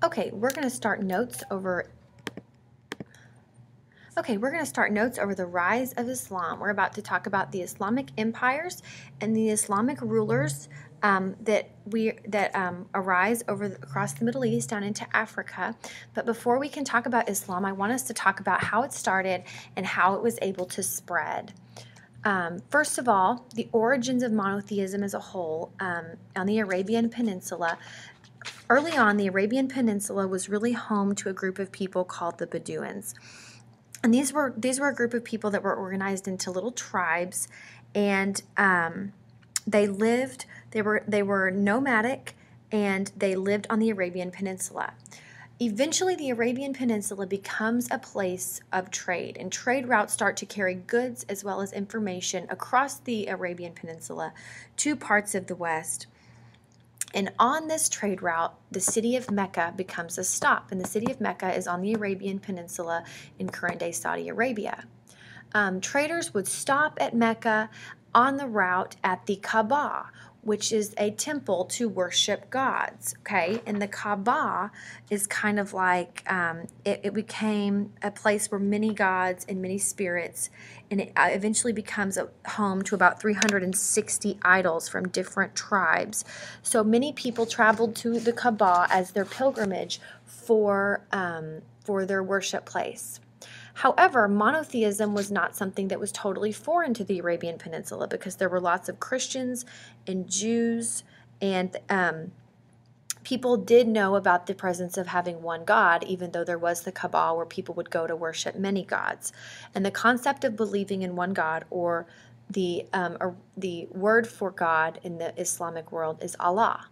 Okay, we're going to start notes over the rise of Islam. We're about to talk about the Islamic empires and the Islamic rulers that arise across the Middle East down into Africa. But before we can talk about Islam, I want us to talk about how it started and how it was able to spread. First of all, the origins of monotheism as a whole on the Arabian Peninsula. Early on, the Arabian Peninsula was really home to a group of people called the Bedouins. And these were a group of people that were organized into little tribes, and they were nomadic, and they lived on the Arabian Peninsula. Eventually, the Arabian Peninsula becomes a place of trade, and trade routes start to carry goods as well as information across the Arabian Peninsula to parts of the West. And on this trade route, the city of Mecca becomes a stop. And the city of Mecca is on the Arabian Peninsula in current-day Saudi Arabia. Traders would stop at Mecca on the route at the Kaaba, which is a temple to worship gods, okay? And the Kaaba is kind of like, it became a place where many gods and many spirits, and it eventually becomes a home to about 360 idols from different tribes. So many people traveled to the Kaaba as their pilgrimage for their worship place. However, monotheism was not something that was totally foreign to the Arabian Peninsula, because there were lots of Christians and Jews, and people did know about the presence of having one God, even though there was the Kaaba where people would go to worship many gods. And the concept of believing in one God, or the word for God in the Islamic world, is Allah.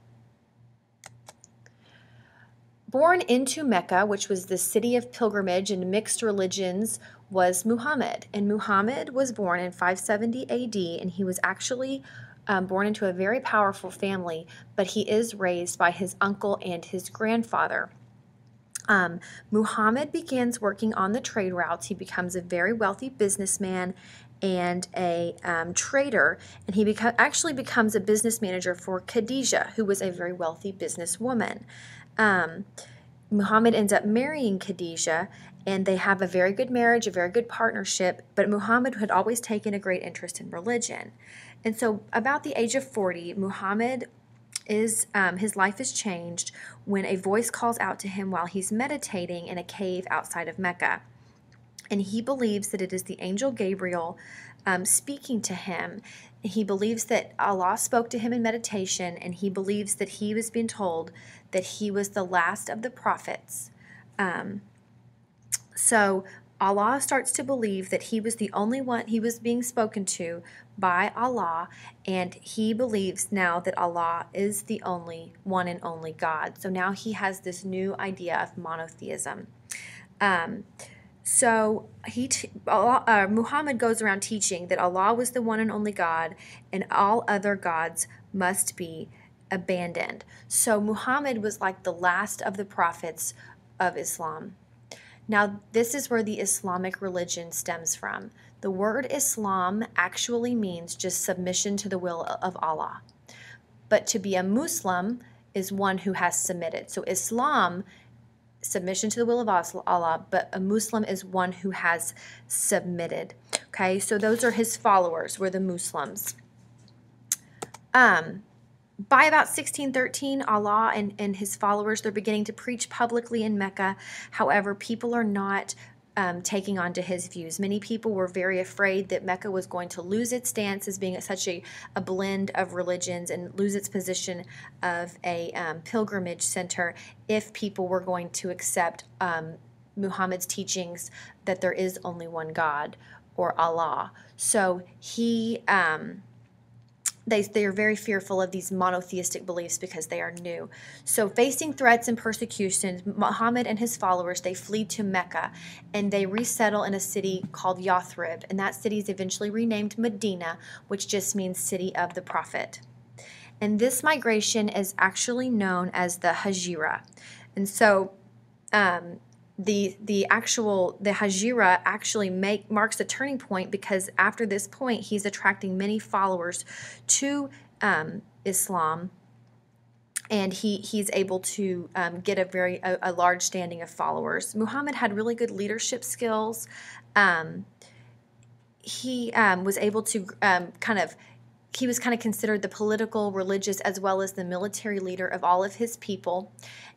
Born into Mecca, which was the city of pilgrimage and mixed religions, was Muhammad. And Muhammad was born in 570 AD, and he was actually born into a very powerful family, but he is raised by his uncle and his grandfather. Muhammad begins working on the trade routes. He becomes a very wealthy businessman and a trader, and he actually becomes a business manager for Khadijah, who was a very wealthy businesswoman. Muhammad ends up marrying Khadijah, and they have a very good marriage, a very good partnership, but Muhammad had always taken a great interest in religion. And so about the age of 40, Muhammad his life is changed when a voice calls out to him while he's meditating in a cave outside of Mecca. And he believes that it is the angel Gabriel speaking to him. He believes that Allah spoke to him in meditation, and he believes that he was being told that he was the last of the prophets. So Allah starts to believe that he was the only one, he was being spoken to by Allah, and he believes now that Allah is the only one and only God. So now he has this new idea of monotheism. So Muhammad goes around teaching that Allah was the one and only God, and all other gods must be abandoned. So Muhammad was like the last of the prophets of Islam. Now, this is where the Islamic religion stems from. The word Islam actually means just submission to the will of Allah. But to be a Muslim is one who has submitted. So Islam, submission to the will of Allah, but a Muslim is one who has submitted. Okay, so those are his followers, were the Muslims. By about 1613, Allah and his followers, they're beginning to preach publicly in Mecca. However, people are not taking on to his views. Many people were very afraid that Mecca was going to lose its stance as being such a blend of religions, and lose its position of a pilgrimage center if people were going to accept Muhammad's teachings that there is only one God, or Allah. So they are very fearful of these monotheistic beliefs because they are new. So facing threats and persecutions, Muhammad and his followers, they flee to Mecca, and they resettle in a city called Yathrib, and that city is eventually renamed Medina, which just means city of the prophet. And this migration is actually known as the Hijra. And so the Hijra actually marks a turning point, because after this point he's attracting many followers to Islam, and he's able to get a large standing of followers. Muhammad had really good leadership skills. He was able to he was kind of considered the political, religious, as well as the military leader of all of his people.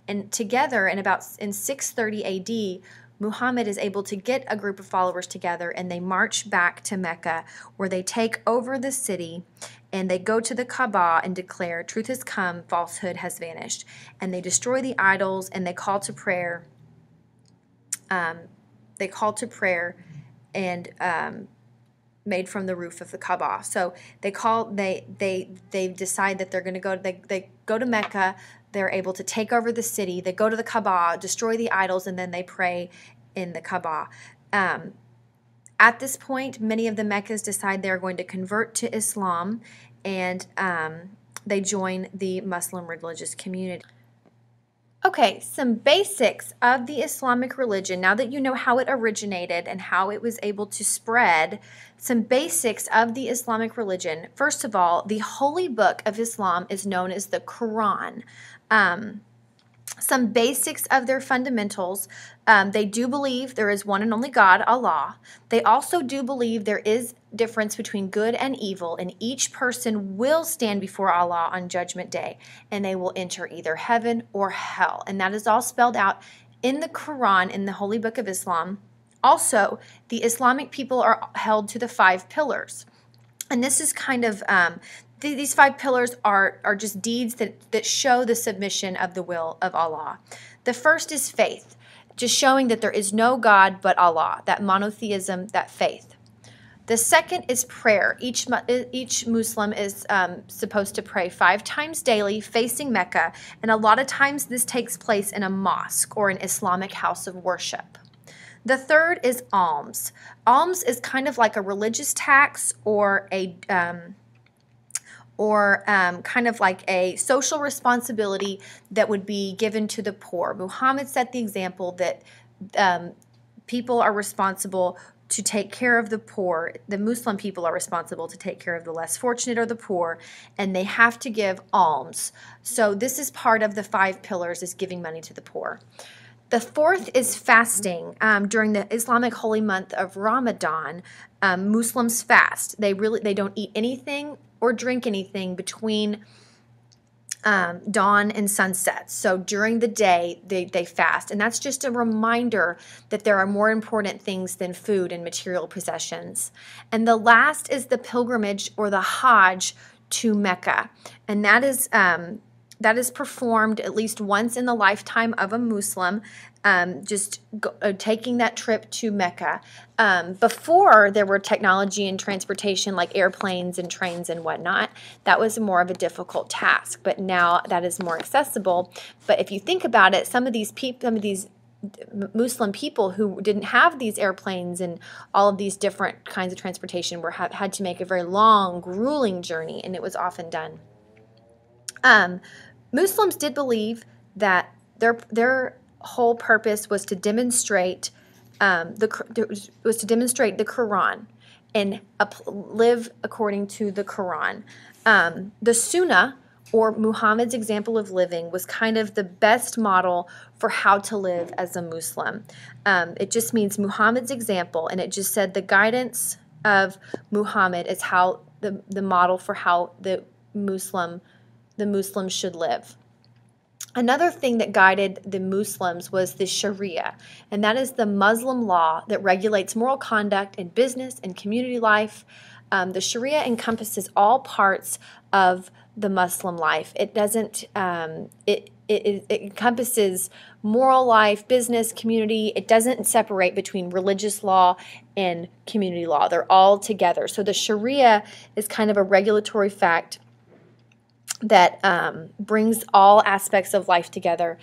And together, in 630 A.D., Muhammad is able to get a group of followers together, and they march back to Mecca, where they take over the city, and they go to the Kaaba and declare, "Truth has come, falsehood has vanished." And they destroy the idols, and they call to prayer. And made from the roof of the Kaaba. So they decide that they're going to go. They go to Mecca. They're able to take over the city. They go to the Kaaba, destroy the idols, and then they pray in the Kaaba. At this point, many of the Meccas decide they're going to convert to Islam, and they join the Muslim religious community. Okay, some basics of the Islamic religion. Now that you know how it originated and how it was able to spread, some basics of the Islamic religion. First of all, the holy book of Islam is known as the Quran. Some basics of their fundamentals. They do believe there is one and only God, Allah. They also do believe there is difference between good and evil, and each person will stand before Allah on Judgment Day, and they will enter either heaven or hell. And that is all spelled out in the Quran, in the Holy Book of Islam. Also, the Islamic people are held to the 5 pillars. And this is kind of, these 5 pillars are just deeds that show the submission of the will of Allah. The first is faith, just showing that there is no God but Allah, that monotheism, that faith. The second is prayer. Each Muslim is supposed to pray 5 times daily facing Mecca, and a lot of times this takes place in a mosque or an Islamic house of worship. The third is alms. Alms is kind of like a religious tax or kind of like a social responsibility that would be given to the poor. Muhammad set the example that people are responsible to take care of the poor. The Muslim people are responsible to take care of the less fortunate or the poor, and they have to give alms. So this is part of the 5 pillars, is giving money to the poor. The fourth is fasting. During the Islamic holy month of Ramadan, Muslims fast. They don't eat anything or drink anything between dawn and sunset. So during the day, they fast. And that's just a reminder that there are more important things than food and material possessions. And the last is the pilgrimage or the Hajj to Mecca. And that is performed at least once in the lifetime of a Muslim, taking that trip to Mecca. Before there were technology and transportation like airplanes and trains and whatnot, that was more of a difficult task. But now that is more accessible. But if you think about it, some of these Muslim people who didn't have these airplanes and all of these different kinds of transportation had to make a very long, grueling journey, and it was often done. Muslims did believe that their whole purpose was to demonstrate the Quran and live according to the Quran. The Sunnah, or Muhammad's example of living, was kind of the best model for how to live as a Muslim. It just means Muhammad's example, and it just said the guidance of Muhammad is how the model for how the Muslims should live. Another thing that guided the Muslims was the Sharia, and that is the Muslim law that regulates moral conduct in business and community life. The Sharia encompasses all parts of the Muslim life. It doesn't. It encompasses moral life, business, community. It doesn't separate between religious law and community law. They're all together. So the Sharia is kind of a regulatory fact that brings all aspects of life together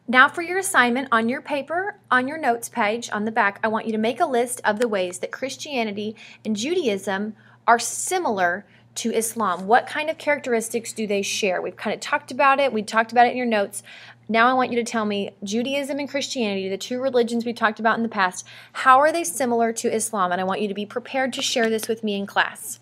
Now for your assignment on your paper, on your notes page, on the back, I want you to make a list of the ways that Christianity and Judaism are similar to Islam. What kind of characteristics do they share? We've kind of talked about it. We talked about it in your notes. Now I want you to tell me Judaism and Christianity, the 2 religions we talked about in the past, how are they similar to Islam? And I want you to be prepared to share this with me in class.